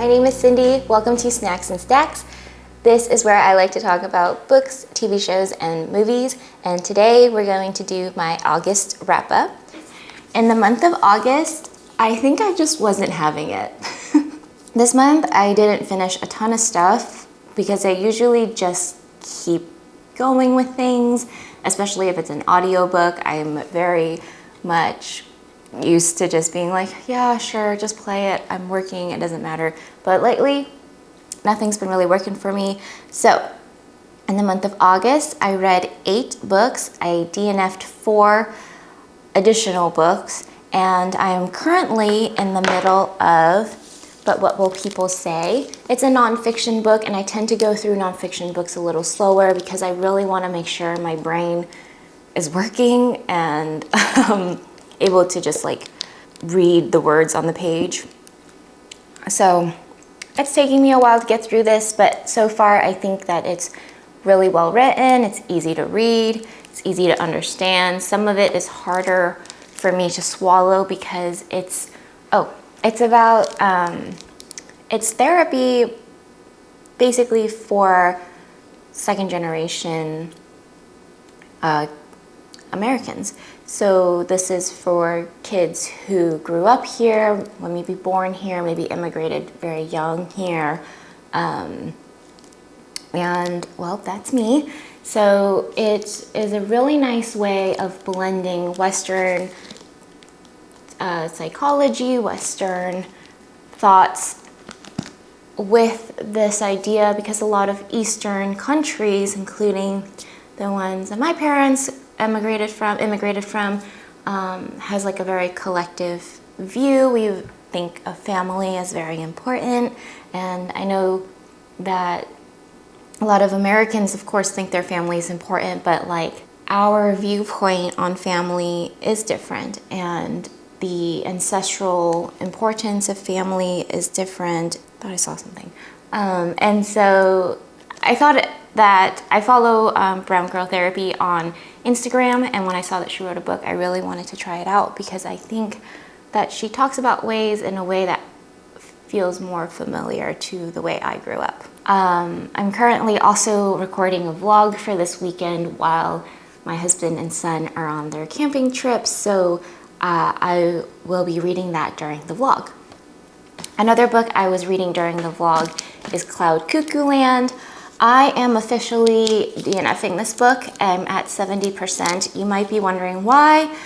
my name is Cindy. Welcome to Snacks and Stacks. This is where I like to talk about books, TV shows, and movies. And today we're going to do my August wrap-up. In the month of August, I think I just wasn't having it. This month, I didn't finish a ton of stuff because I usually just keep going with things, especially if it's an audiobook. I'm very much used to just being like, yeah, sure, just play it. I'm working, it doesn't matter. But lately, nothing's been really working for me. So in the month of August, I read 8 books. I DNF'd 4 additional books, and I am currently in the middle of But What Will People Say? It's a nonfiction book, and I tend to go through nonfiction books a little slower because I really want to make sure my brain is working and able to just like read the words on the page. So it's taking me a while to get through this, but so far I think that it's really well written. It's easy to read. It's easy to understand. Some of it is harder for me to swallow because it's about, it's therapy basically for second generation Americans. So this is for kids who grew up here, were maybe born here, maybe immigrated very young here. And well, that's me. So it is a really nice way of blending Western psychology, Western thoughts with this idea, because a lot of Eastern countries, including the ones that my parents immigrated from, has like a very collective view. We think of family as very important, and I know that a lot of Americans, of course, think their family is important, but like our viewpoint on family is different, and the ancestral importance of family is different. I thought I saw something. And so I thought that I follow Brown Girl Therapy on Instagram, and when I saw that she wrote a book, I really wanted to try it out because I think that she talks about ways in a way that feels more familiar to the way I grew up. I'm currently also recording a vlog for this weekend while my husband and son are on their camping trip, so I will be reading that during the vlog. Another book I was reading during the vlog is Cloud Cuckoo Land. I am officially DNFing this book. I'm at 70%. You might be wondering why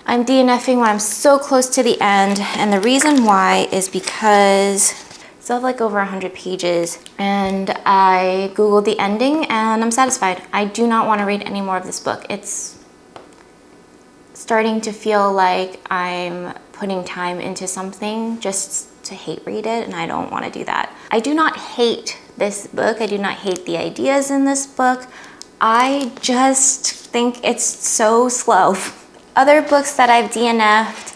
I'm DNFing when I'm so close to the end. And the reason why is because I still have like over 100 pages, and I Googled the ending and I'm satisfied. I do not want to read any more of this book. It's starting to feel like I'm putting time into something just to hate read it, and I don't want to do that. I do not hate this book. I do not hate the ideas in this book. I just think it's so slow. Other books that I've DNF'd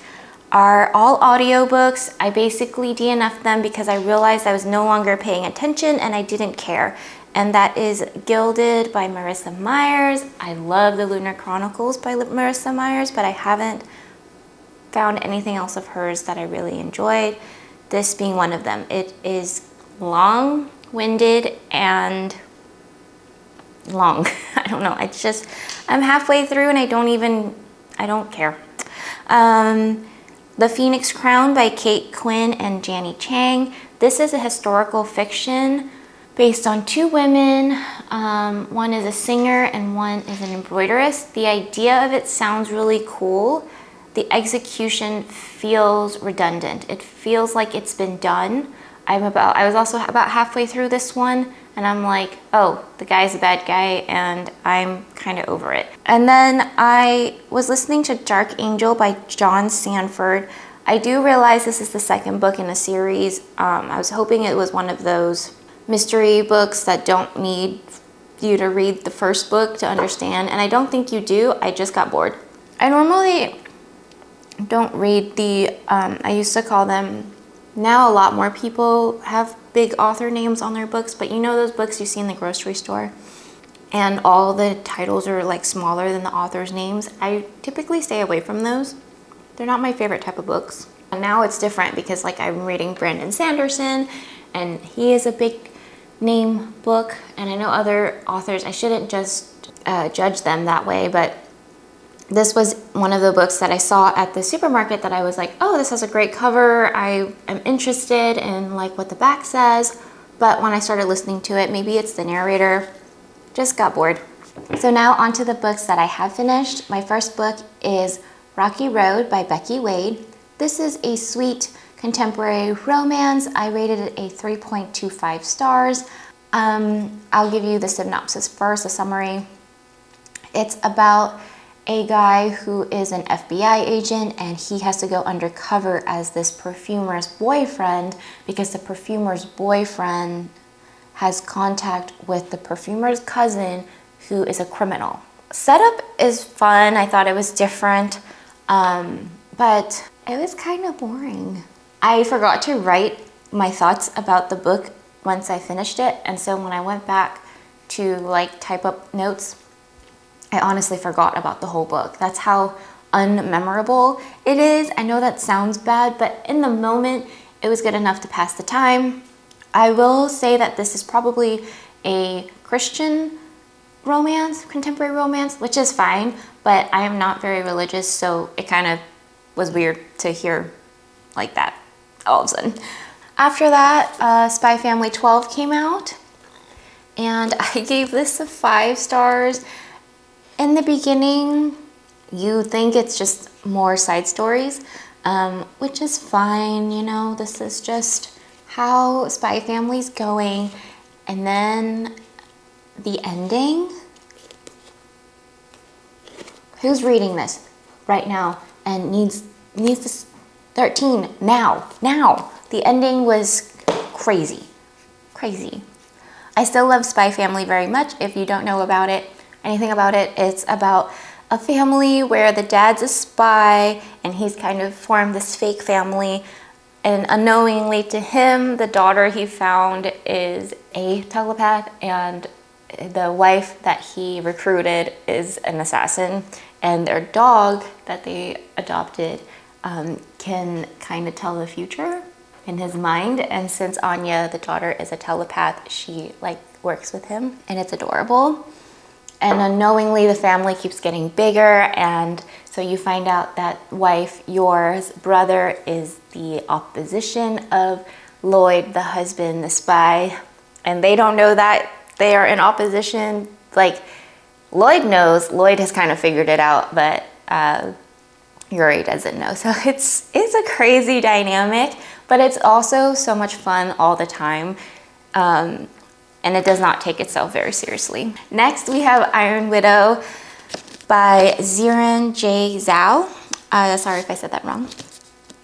are all audiobooks. I basically DNF'd them because I realized I was no longer paying attention and I didn't care. And that is Gilded by Marissa Myers. I love The Lunar Chronicles by Marissa Myers, but I haven't found anything else of hers that I really enjoyed, this being one of them. It is long-winded and long. I don't know, it's just, I'm halfway through and I don't care. The Phoenix Crown by Kate Quinn and Janny Chang. This is a historical fiction based on 2 women. One is a singer and one is an embroiderist. The idea of it sounds really cool. The execution feels redundant. It feels like it's been done. I was also about halfway through this one, and I'm like, oh, the guy's a bad guy, and I'm kind of over it. And then I was listening to Dark Angel by John Sanford. I do realize this is the 2nd book in a series. I was hoping it was one of those mystery books that don't need you to read the first book to understand, and I don't think you do. I just got bored. I normally don't read the, I used to call them, now a lot more people have big author names on their books, but you know those books you see in the grocery store and all the titles are like smaller than the author's names? I typically stay away from those. They're not my favorite type of books. And now it's different because like I'm reading Brandon Sanderson and he is a big name book. And I know other authors, I shouldn't just judge them that way, but this was one of the books that I saw at the supermarket that I was like, oh, this has a great cover. I am interested in like what the back says. But when I started listening to it, maybe it's the narrator, just got bored. So now onto the books that I have finished. My first book is Rocky Road by Becky Wade. This is a sweet contemporary romance. I rated it a 3.25 stars. I'll give you the synopsis first, a summary. It's about a guy who is an FBI agent, and he has to go undercover as this perfumer's boyfriend because the perfumer's boyfriend has contact with the perfumer's cousin, who is a criminal. Setup is fun. I thought it was different, but it was kind of boring. I forgot to write my thoughts about the book once I finished it, and so when I went back to like type up notes, I honestly forgot about the whole book. That's how unmemorable it is. I know that sounds bad, but in the moment, it was good enough to pass the time. I will say that this is probably a Christian romance, contemporary romance, which is fine, but I am not very religious, so it kind of was weird to hear like that all of a sudden. After that, Spy Family 12 came out, and I gave this a 5 stars. In the beginning, you think it's just more side stories, which is fine, you know, this is just how Spy Family's going. And then the ending. Who's reading this right now and needs this 13 now? The ending was crazy. I still love Spy Family very much. If you don't know about it, anything about it, it's about a family where the dad's a spy and he's kind of formed this fake family, and unknowingly to him, the daughter he found is a telepath, and the wife that he recruited is an assassin, and their dog that they adopted can kind of tell the future in his mind. And since Anya, the daughter, is a telepath, she like works with him, and it's adorable. And unknowingly, the family keeps getting bigger, and so you find out that wife, yours brother, is the opposition of Lloyd, the husband, the spy, and they don't know that they are in opposition. Like, Lloyd knows, Lloyd has kind of figured it out, but Yuri doesn't know. So it's a crazy dynamic, but it's also so much fun all the time. And it does not take itself very seriously. Next, we have Iron Widow by Ziran J. Zhao. Sorry if I said that wrong.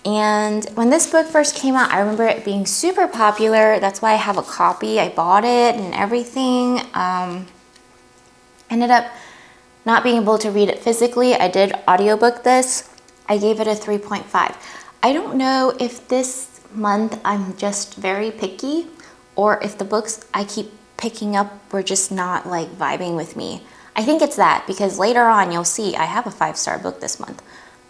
And when this book first came out, I remember it being super popular. That's why I have a copy. I bought it and everything. Ended up not being able to read it physically. I did audiobook this. I gave it a 3.5. I don't know if this month I'm just very picky, or if the books I keep picking up were just not like vibing with me. I think it's that, because later on you'll see I have a 5-star book this month,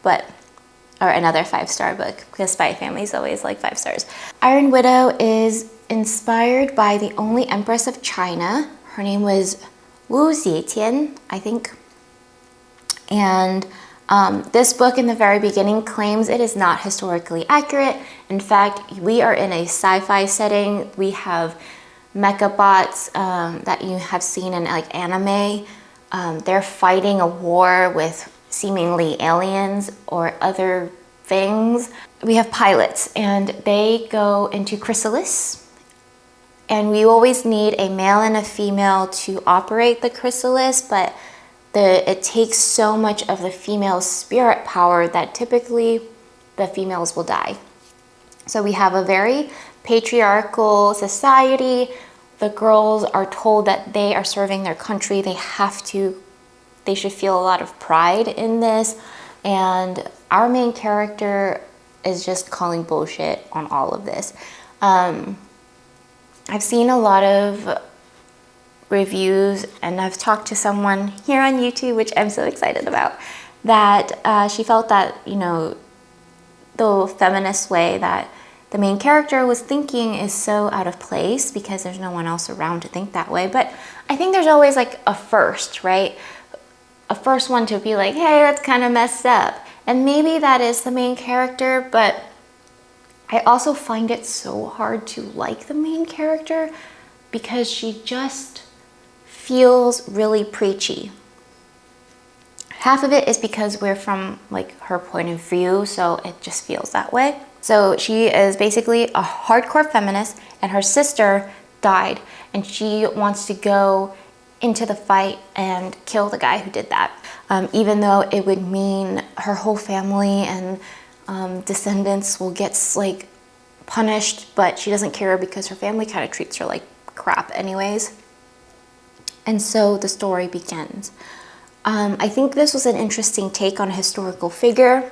or another 5-star book, because Spy Family is always like 5 stars. Iron Widow is inspired by the only empress of China. Her name was Wu Zetian, I think. And this book in the very beginning claims it is not historically accurate. In fact, we are in a sci-fi setting. We have mecha bots that you have seen in like anime. They're fighting a war with seemingly aliens or other things. We have pilots, and they go into chrysalis. And we always need a male and a female to operate the chrysalis, but it takes so much of the female's spirit power that typically the females will die. So we have a very patriarchal society. The girls are told that they are serving their country. They should feel a lot of pride in this. And our main character is just calling bullshit on all of this. I've seen a lot of reviews, and I've talked to someone here on YouTube, which I'm so excited about, that she felt that, you know, the feminist way that the main character was thinking is so out of place because there's no one else around to think that way. But I think there's always like a first, right? A first one to be like, hey, that's kind of messed up. And maybe that is the main character, but I also find it so hard to like the main character because she just feels really preachy. Half of it is because we're from like her point of view, so it just feels that way. So she is basically a hardcore feminist, and her sister died, and she wants to go into the fight and kill the guy who did that, even though it would mean her whole family and descendants will get like punished, but she doesn't care because her family kind of treats her like crap anyways. And so the story begins. I think this was an interesting take on a historical figure.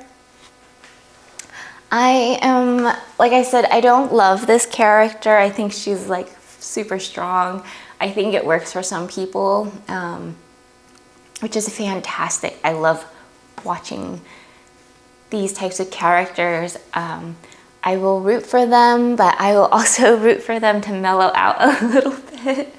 I am, like I said, I don't love this character. I think she's like super strong. I think it works for some people, which is fantastic. I love watching these types of characters. I will root for them, but I will also root for them to mellow out a little bit.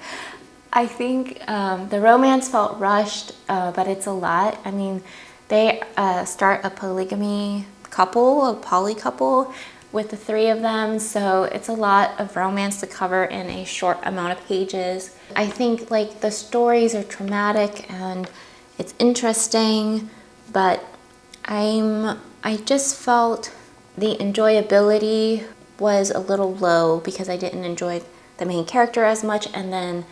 I think the romance felt rushed, but it's a lot. I mean, they start a polygamy couple, a poly couple, with the three of them, so it's a lot of romance to cover in a short amount of pages. I think like the stories are traumatic and it's interesting, but I just felt the enjoyability was a little low because I didn't enjoy the main character as much. And then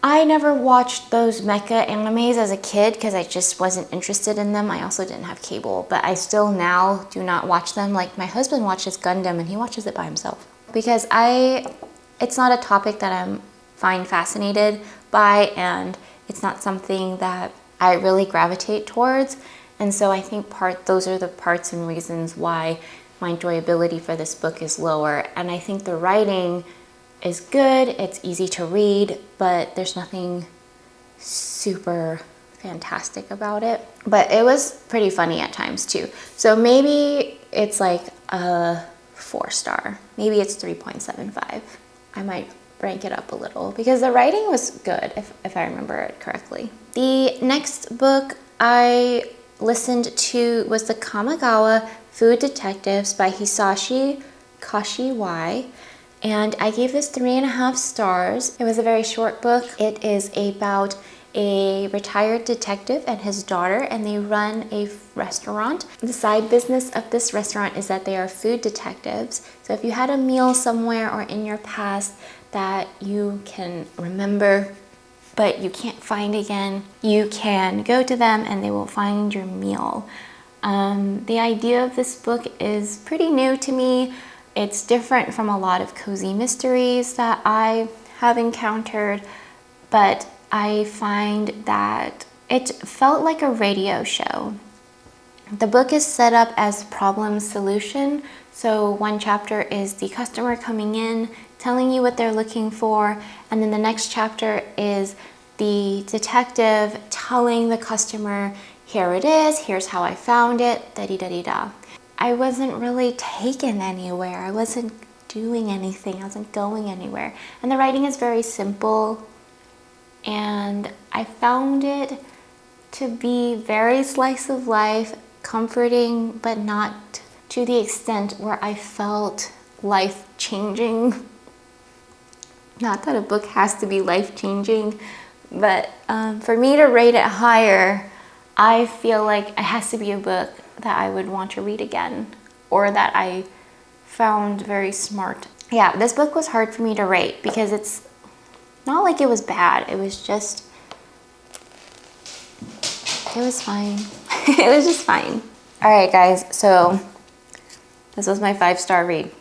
I never watched those mecha animes as a kid because I just wasn't interested in them. I also didn't have cable, but I still now do not watch them. Like my husband watches Gundam and he watches it by himself because it's not a topic that I'm find fascinated by, and it's not something that I really gravitate towards. And so I think those are the parts and reasons why my enjoyability for this book is lower. And I think the writing is good, it's easy to read, but there's nothing super fantastic about it. But it was pretty funny at times too. So maybe it's like a 4-star. Maybe it's 3.75. I might rank it up a little because the writing was good, if I remember it correctly. The next book I listened to was the Kamigawa Food Detectives by Hisashi Kashiwai. And I gave this 3.5 stars. It was a very short book. It is about a retired detective and his daughter, and they run a restaurant. The side business of this restaurant is that they are food detectives. So if you had a meal somewhere or in your past that you can remember but you can't find again, you can go to them and they will find your meal. The idea of this book is pretty new to me. It's different from a lot of cozy mysteries that I have encountered, but I find that it felt like a radio show. The book is set up as problem solution. So one chapter is the customer coming in, telling you what they're looking for, and then the next chapter is the detective telling the customer, here it is, here's how I found it, da-dee-da-dee-da. I wasn't really taken anywhere. I wasn't doing anything. I wasn't going anywhere. And the writing is very simple. And I found it to be very slice of life, comforting, but not to the extent where I felt life-changing. Not that a book has to be life-changing, but for me to rate it higher, I feel like it has to be a book that I would want to read again, or that I found very smart. Yeah, this book was hard for me to rate because it's not like it was bad. It was just, it was fine. It was just fine. All right, guys, so this was my 5-star read,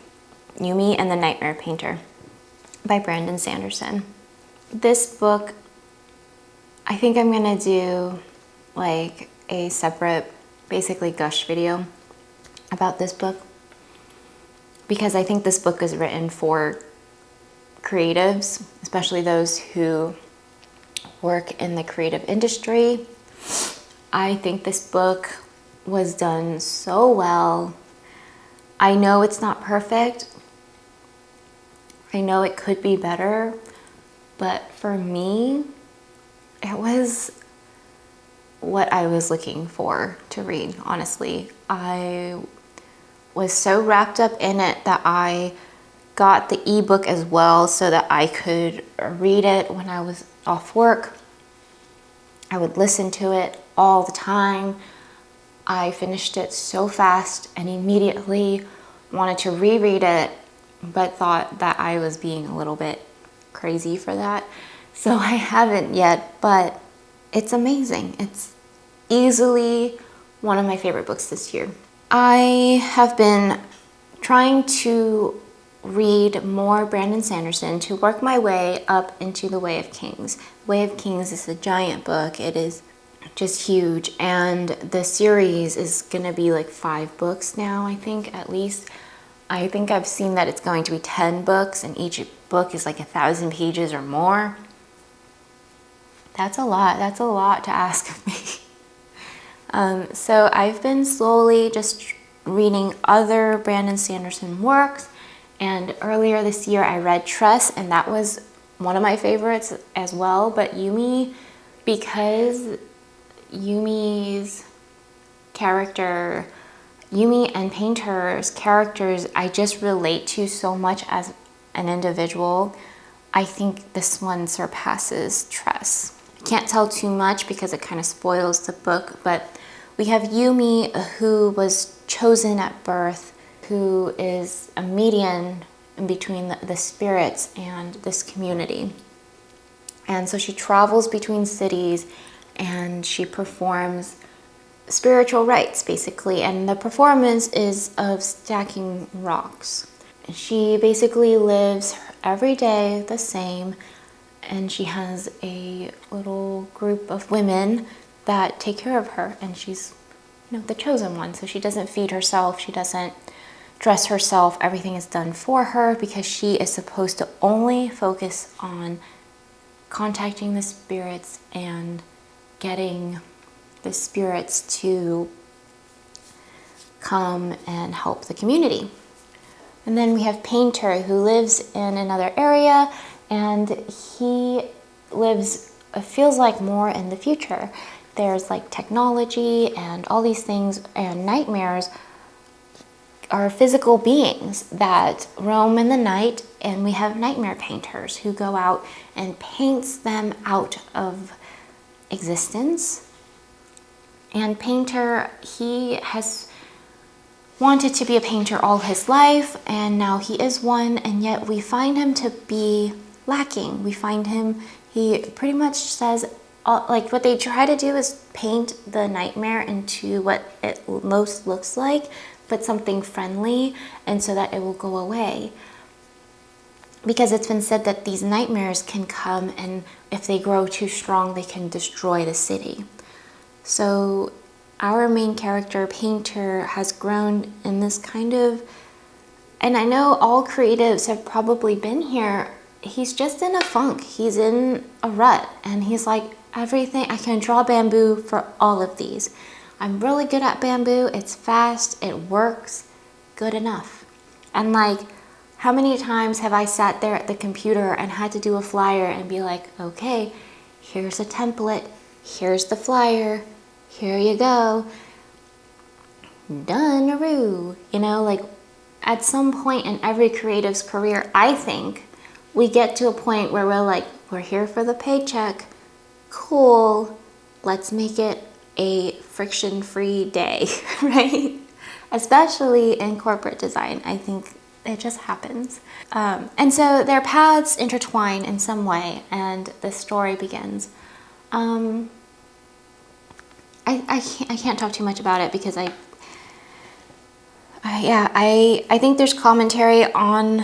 Yumi and the Nightmare Painter by Brandon Sanderson. This book, I think I'm gonna do like a separate basically gush video about this book because I think this book is written for creatives, especially those who work in the creative industry. I think this book was done so well. I know it's not perfect, I know it could be better, but for me, it was what I was looking for to read, honestly. I was so wrapped up in it that I got the ebook as well so that I could read it when I was off work. I would listen to it all the time. I finished it so fast and immediately wanted to reread it, but thought that I was being a little bit crazy for that. So I haven't yet, but it's amazing. It's easily one of my favorite books this year. I have been trying to read more Brandon Sanderson to work my way up into The Way of Kings. Way of Kings is a giant book. It is just huge, and the series is gonna be like 5 books now, I think, at least. I think I've seen that it's going to be 10 books, and each book is like 1,000 pages or more. That's a lot. That's a lot to ask of me. So I've been slowly just reading other Brandon Sanderson works, and earlier this year I read Tress, and that was one of my favorites as well. But Yumi, because Yumi's character, Yumi and Painter's characters, I just relate to so much as an individual. I think this one surpasses Tress. I can't tell too much because it kind of spoils the book, but we have Yumi, who was chosen at birth, who is a median in between the spirits and this community. And so she travels between cities and she performs spiritual rites, basically. And the performance is of stacking rocks. She basically lives every day the same, and she has a little group of women that take care of her, and she's, the chosen one. So she doesn't feed herself, she doesn't dress herself, everything is done for her because she is supposed to only focus on contacting the spirits and getting the spirits to come and help the community. And then we have Painter, who lives in another area, and he lives, it feels like, more in the future. There's like technology and all these things, and nightmares are physical beings that roam in the night, and we have nightmare painters who go out and paints them out of existence. And Painter, he has wanted to be a painter all his life, and now he is one, and yet we find him to be lacking. We find him, he pretty much says, like, what they try to do is paint the nightmare into what it most looks like, but something friendly, and so that it will go away. Because it's been said that these nightmares can come, and if they grow too strong, they can destroy the city. So our main character, Painter, has grown in this kind of, and I know all creatives have probably been here, he's just in a funk. He's in a rut, and he's like, everything, I can draw bamboo for all of these. I'm really good at bamboo, it's fast, it works, good enough. And like, how many times have I sat there at the computer and had to do a flyer and be like, okay, here's a template, here's the flyer, here you go, done-a-roo. Like, at some point in every creative's career, I think, we get to a point where we're like, we're here for the paycheck, cool, let's make it a friction-free day, right? Especially in corporate design, I think it just happens. And so their paths intertwine in some way, and the story begins. I can't talk too much about it because I think there's commentary on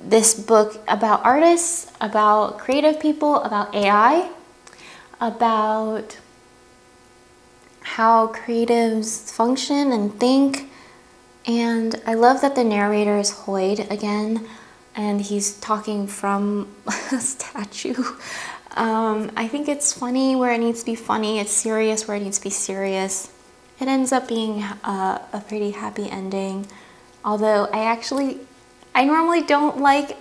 this book about artists, about creative people, about AI, about how creatives function and think. And I love that the narrator is Hoyd again, and he's talking from a statue. I think it's funny where it needs to be funny, it's serious where it needs to be serious. It ends up being a pretty happy ending, although I normally don't like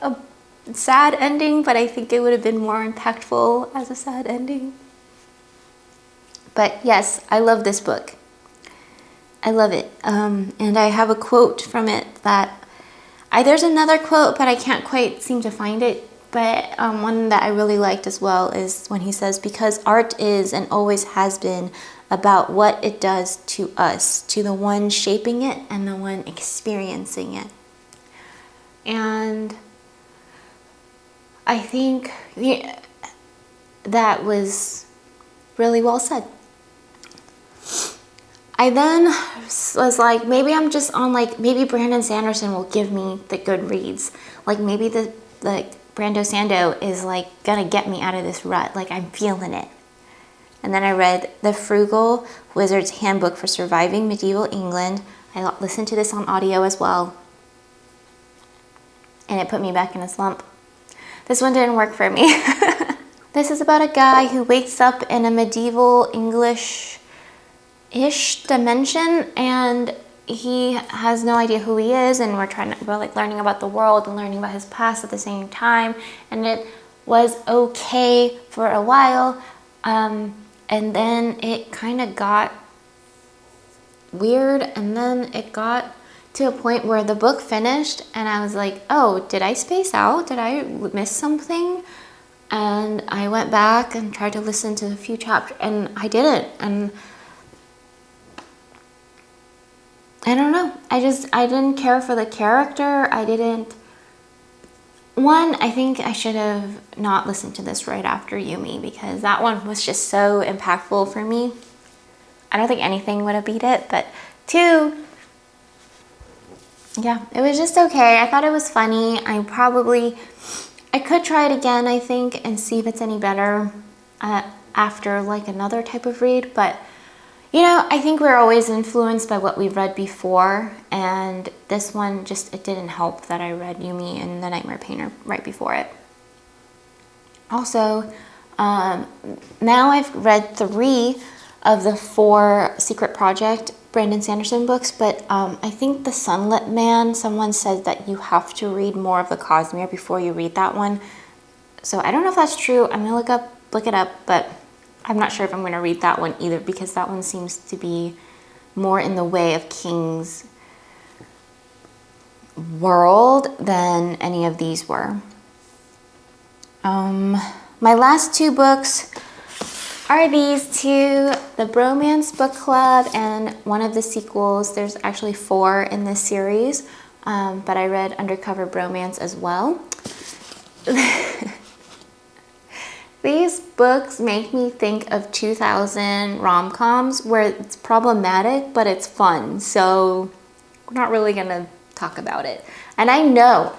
sad ending, but I think it would have been more impactful as a sad ending. But yes, I love this book. I love it. And I have a quote from it that there's another quote, but I can't quite seem to find it. But one that I really liked as well is when he says, because art is and always has been about what it does to us, to the one shaping it and the one experiencing it. And I think that was really well said. I then was like, maybe I'm just on like, maybe Brandon Sanderson will give me the good reads. Like maybe the Brando Sando is like gonna get me out of this rut. Like I'm feeling it. And then I read The Frugal Wizard's Handbook for Surviving Medieval England. I listened to this on audio as well. And it put me back in a slump. This one didn't work for me. This is about a guy who wakes up in a medieval English-ish dimension, and he has no idea who he is, and we're like learning about the world and learning about his past at the same time. And it was okay for a while, and then it kind of got weird, and then it got to a point where the book finished and I was like, oh, did I space out? Did I miss something? And I went back and tried to listen to a few chapters, and I didn't. And I don't know. I didn't care for the character. I think I should have not listened to this right after Yumi, because that one was just so impactful for me. I don't think anything would have beat it, but 2, yeah, it was just okay. I thought it was funny. I could try it again, I think, and see if it's any better after like another type of read. But, I think we're always influenced by what we've read before. And this one it didn't help that I read Yumi and The Nightmare Painter right before it. Also, now I've read 3 of the 4 Secret Project Brandon Sanderson books, but I think The Sunlit Man, someone said that you have to read more of the Cosmere before you read that one. So I don't know if that's true. I'm gonna look it up, but I'm not sure if I'm gonna read that one either, because that one seems to be more in the way of King's world than any of these were. My last 2 books are these 2, the Bromance Book Club and one of the sequels. There's actually 4 in this series, but I read Undercover Bromance as well. These books make me think of 2000 rom-coms where it's problematic, but it's fun. So we're not really gonna talk about it. And I know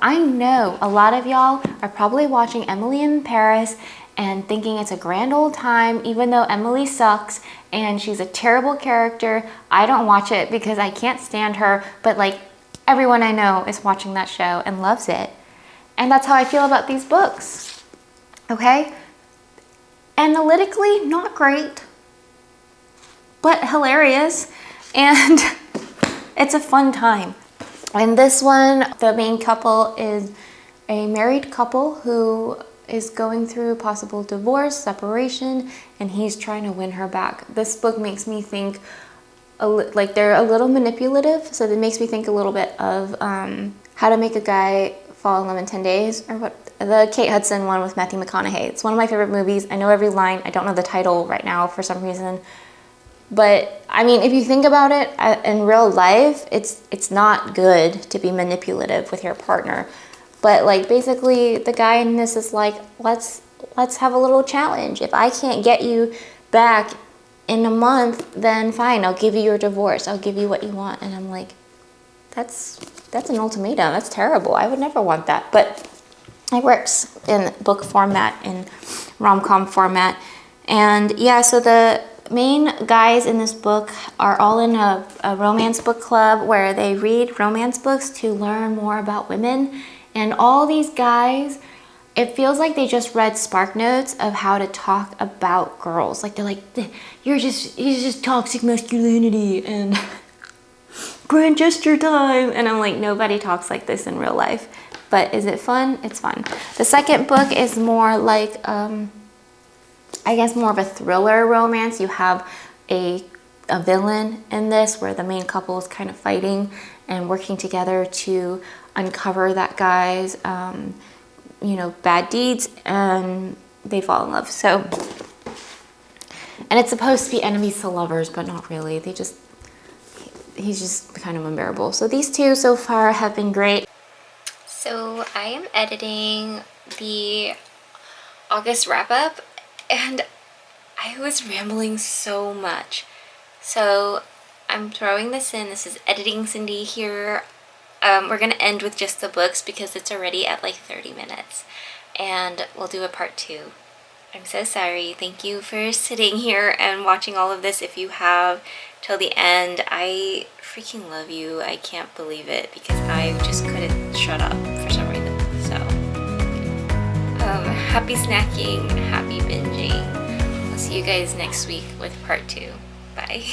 a lot of y'all are probably watching Emily in Paris and thinking it's a grand old time, even though Emily sucks and she's a terrible character. I don't watch it because I can't stand her, but like everyone I know is watching that show and loves it. And that's how I feel about these books, okay? Analytically, not great, but hilarious, and it's a fun time. And this one, the main couple is a married couple who is going through possible divorce, separation, and he's trying to win her back. This book makes me think, like they're a little manipulative, so it makes me think a little bit of How to Make a Guy Fall in Love in 10 Days, or what, the Kate Hudson one with Matthew McConaughey. It's one of my favorite movies. I know every line. I don't know the title right now for some reason. But I mean, if you think about it, in real life, it's not good to be manipulative with your partner. But like basically the guy in this is like, let's have a little challenge. If I can't get you back in a month, then fine, I'll give you your divorce. I'll give you what you want. And I'm like, that's an ultimatum. That's terrible. I would never want that. But it works in book format, in rom-com format. And yeah, so the main guys in this book are all in a romance book club where they read romance books to learn more about women. And all these guys, it feels like they just read Spark Notes of how to talk about girls. Like they're like, it's just toxic masculinity and grand gesture time. And I'm like, nobody talks like this in real life. but is it fun? It's fun. The second book is more like, I guess more of a thriller romance. You have a villain in this where the main couple is kind of fighting and working together to uncover that guy's, you know, bad deeds, and they fall in love. So, and it's supposed to be enemies to lovers, but not really. He's just kind of unbearable. So these two so far have been great. So I am editing the August wrap up, and I was rambling so much. So I'm throwing this in. This is Editing Cindy here. We're gonna end with just the books because it's already at like 30 minutes, and we'll do a part 2. I'm so sorry. Thank you for sitting here and watching all of this. If you have till the end, I freaking love you. I can't believe it because I just couldn't shut up for some reason. So happy snacking, happy binging. I'll see you guys next week with part 2. Bye.